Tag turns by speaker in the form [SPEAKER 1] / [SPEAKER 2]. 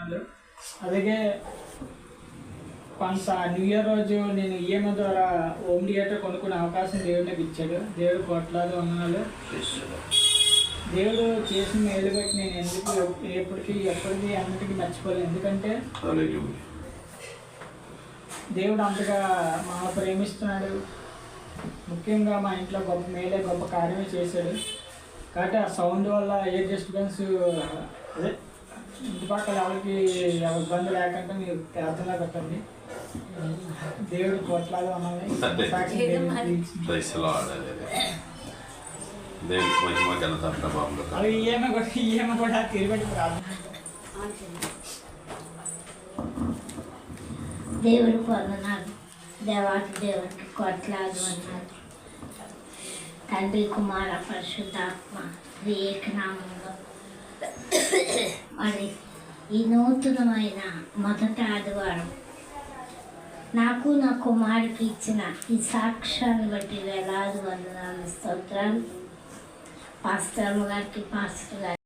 [SPEAKER 1] వందనాలు. అలాగే కొంత న్యూ ఇయర్ రోజు నేను ఈఎంఐ ద్వారా హోమ్ థియేటర్ కొనుక్కునే అవకాశం దేవుడు నాకు ఇచ్చాడు. దేవుడు కోట్లాది వందనాలు. దేవుడు చేసిన మేలు బట్టి నేను ఎందుకు ఎప్పటికీ అన్నిటికీ మర్చిపోలేదు. ఎందుకంటే దేవుడు అంతగా మా ప్రేమిస్తున్నాడు. ముఖ్యంగా మా ఇంట్లో గొప్ప మేలే గొప్ప కార్యమే చేశాడు. కాబట్టి ఆ సౌండ్ వల్ల ఎయిర్ డిస్టర్బెన్స్ అదే ఇంటి పక్కల ఎవరికి ఇబ్బంది లేకుండా మీరు ప్రార్థనలో పెట్టండి. దేవుడు కోట్లాగా ఉన్నాయి. అవి ఈఎంఐ కూడా తిరిగి ప్రార్థన.
[SPEAKER 2] దేవుడు వందనాలు. దేవాటి దేవుడికి కోట్లాది వందనాలు. తండ్రి కుమార పరిశుద్ధాత్మ ఏకనామంలో మరి ఈ నూతనమైన మొదటి ఆదివారం నాకు నా కుమారుడికి ఇచ్చిన ఈ సాక్ష్యాన్ని బట్టి వేలాది వందనాలు స్తోత్రాలు. పాస్టర్ గారికి పాస్టర్ గారికి